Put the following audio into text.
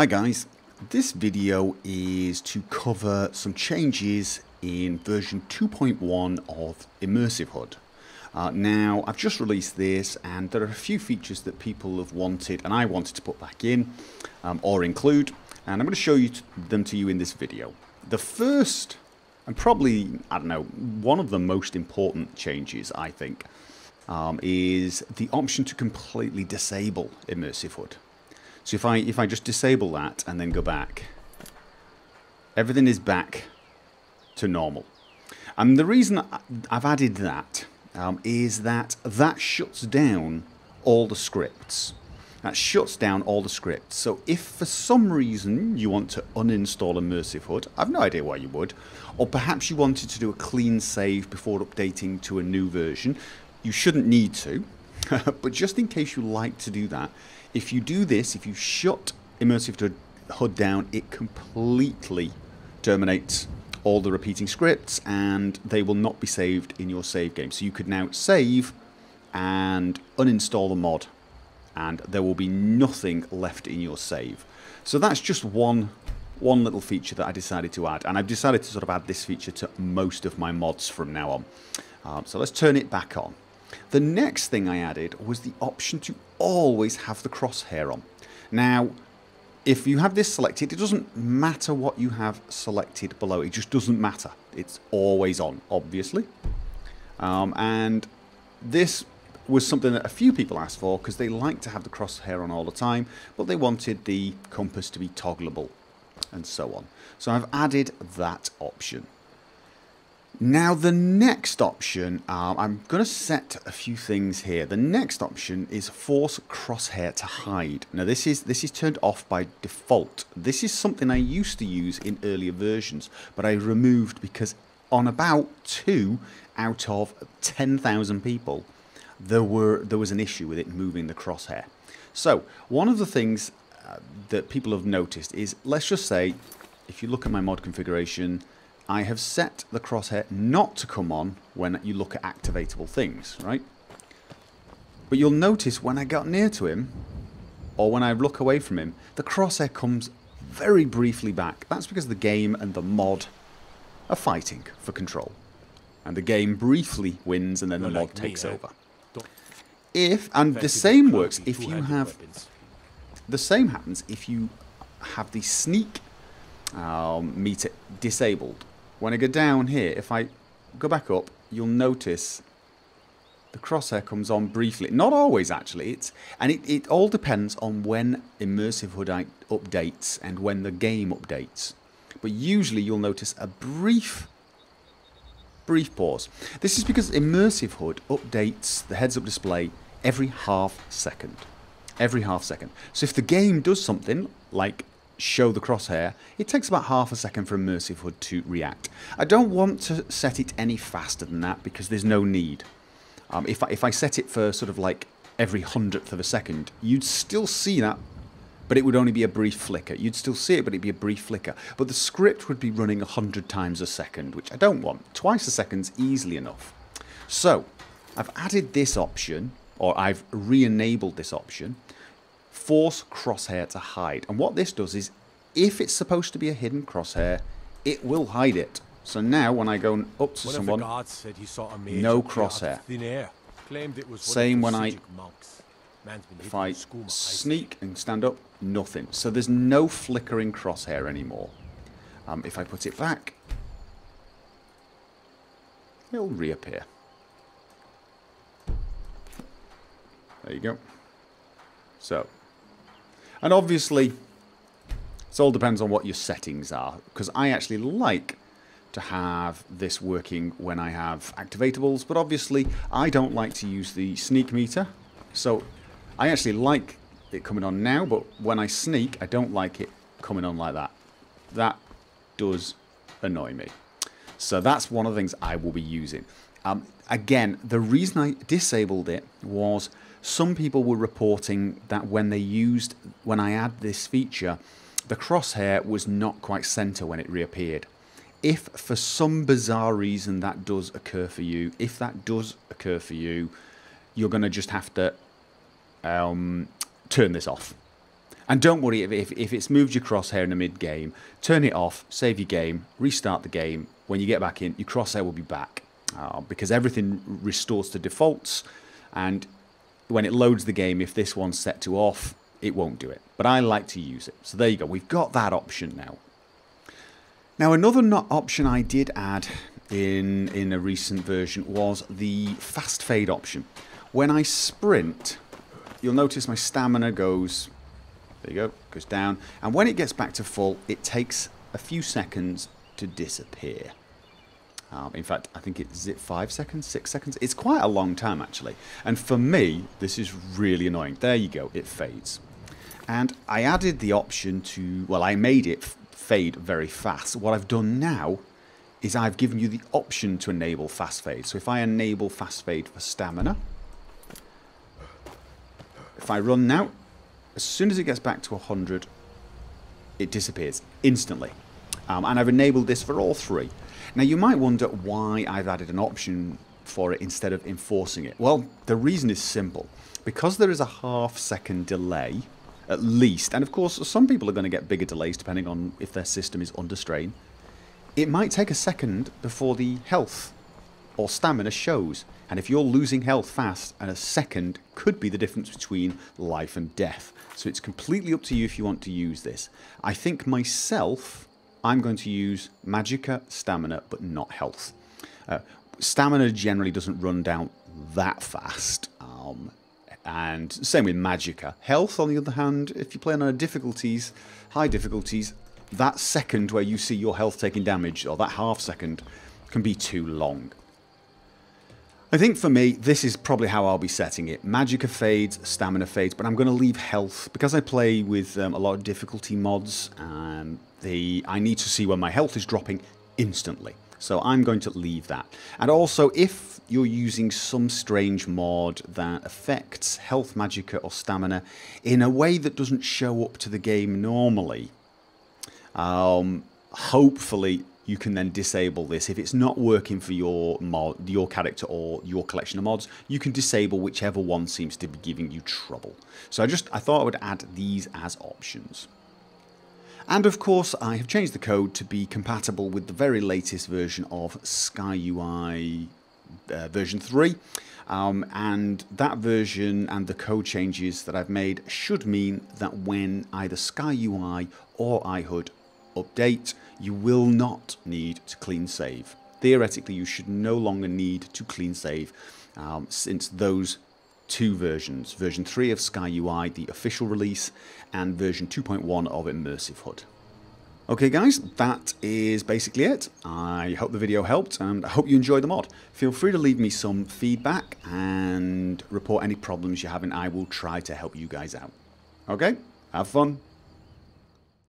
Hi guys, this video is to cover some changes in version 2.1 of Immersive HUD. Now I've just released this and there are a few features that people have wanted and I wanted to put back in or include, and I'm going to show them to you in this video. The first and probably, I don't know, one of the most important changes I think is the option to completely disable Immersive HUD. So if I just disable that and then go back, everything is back to normal. And the reason I've added that is that shuts down all the scripts. That shuts down all the scripts. So if for some reason you want to uninstall Immersive HUD, I've no idea why you would, or perhaps you wanted to do a clean save before updating to a new version, you shouldn't need to. But just in case you like to do that, if you do this, if you shut Immersive HUD down, it completely terminates all the repeating scripts and they will not be saved in your save game. So you could now save and uninstall the mod and there will be nothing left in your save. So that's just one little feature that I decided to add, and I've decided to sort of add this feature to most of my mods from now on. So let's turn it back on. The next thing I added was the option to always have the crosshair on. Now, if you have this selected, it doesn't matter what you have selected below. It just doesn't matter. It's always on, obviously. And this was something that a few people asked for because they like to have the crosshair on all the time, but they wanted the compass to be toggleable and so on. So I've added that option. Now the next option, I'm going to set a few things here. The next option is force crosshair to hide. Now this is turned off by default. This is something I used to use in earlier versions, but I removed because on about 2 out of 10,000 people, there was an issue with it moving the crosshair. So one of the things that people have noticed is, let's just say, if you look at my mod configuration, I have set the crosshair not to come on when you look at activatable things, right? But you'll notice when I got near to him, or when I look away from him, the crosshair comes very briefly back. That's because the game and the mod are fighting for control. And the game briefly wins and then the mod takes over. And the same works if you have... The same happens if you have the sneak meter disabled. When I go down here, if I go back up, you'll notice the crosshair comes on briefly. Not always, actually. It all depends on when Immersive HUD updates and when the game updates. But usually you'll notice a brief pause. This is because Immersive HUD updates the heads-up display every half second. Every half second. So if the game does something like show the crosshair, it takes about half a second for Immersive HUD to react. I don't want to set it any faster than that because there's no need. If I set it for sort of like every 100th of a second, you'd still see that, but it would only be a brief flicker. You'd still see it, but it'd be a brief flicker. But the script would be running 100 times a second, which I don't want. Twice a second's easily enough. So I've added this option, or I've re-enabled this option, force crosshair to hide. And what this does is, if it's supposed to be a hidden crosshair, it will hide it. So now when I go up to someone, no crosshair. Same when if I sneak and stand up, nothing. So there's no flickering crosshair anymore. If I put it back, it'll reappear. There you go. So, and obviously, it all depends on what your settings are, because I actually like to have this working when I have activatables, but obviously I don't like to use the sneak meter, so I actually like it coming on now, but when I sneak, I don't like it coming on like that. That does annoy me. So that's one of the things I will be using. Again, the reason I disabled it was some people were reporting that when I add this feature, the crosshair was not quite center when it reappeared. If for some bizarre reason that does occur for you, you're going to just have to turn this off. And don't worry if it's moved your crosshair in the mid-game, turn it off, save your game, restart the game. When you get back in, your crosshair will be back because everything restores to defaults, and when it loads the game, if this one's set to off, it won't do it. But I like to use it. So there you go. We've got that option now. Now, another option I did add in a recent version was the fast fade option. When I sprint, you'll notice my stamina goes, there you go, goes down. And when it gets back to full, it takes a few seconds to disappear. In fact, I think is it 5 seconds, 6 seconds? It's quite a long time, actually. And for me, this is really annoying. There you go, it fades. And I added the option to, well, I made it fade very fast. What I've done now is I've given you the option to enable fast fade. So if I enable fast fade for stamina, if I run now, as soon as it gets back to 100, it disappears instantly. And I've enabled this for all three. Now you might wonder why I've added an option for it instead of enforcing it. Well, the reason is simple. Because there is a half-second delay, at least, and of course some people are going to get bigger delays depending on if their system is under strain, it might take a second before the health or stamina shows. And if you're losing health fast, and a second could be the difference between life and death. So it's completely up to you if you want to use this. I think myself, I'm going to use Magicka, stamina, but not health. Stamina generally doesn't run down that fast. And same with Magicka. Health, on the other hand, if you're playing on difficulties, high difficulties, that second where you see your health taking damage, or that half second, can be too long. I think for me, this is probably how I'll be setting it. Magicka fades, stamina fades, but I'm going to leave health. Because I play with a lot of difficulty mods, I need to see when my health is dropping instantly. So I'm going to leave that. And also, if you're using some strange mod that affects health, Magicka, or stamina in a way that doesn't show up to the game normally, hopefully you can then disable this. If it's not working for your mod, your character, or your collection of mods, you can disable whichever one seems to be giving you trouble. So I thought I would add these as options. And of course, I have changed the code to be compatible with the very latest version of SkyUI version 3. And that version and the code changes that I've made should mean that when either SkyUI or iHUD update, you will not need to clean save. Theoretically, you should no longer need to clean save since those two versions, version 3 of SkyUI, the official release, and version 2.1 of Immersive HUD. Okay guys, that is basically it. I hope the video helped, and I hope you enjoyed the mod. Feel free to leave me some feedback and report any problems you're having. I will try to help you guys out. Okay, have fun.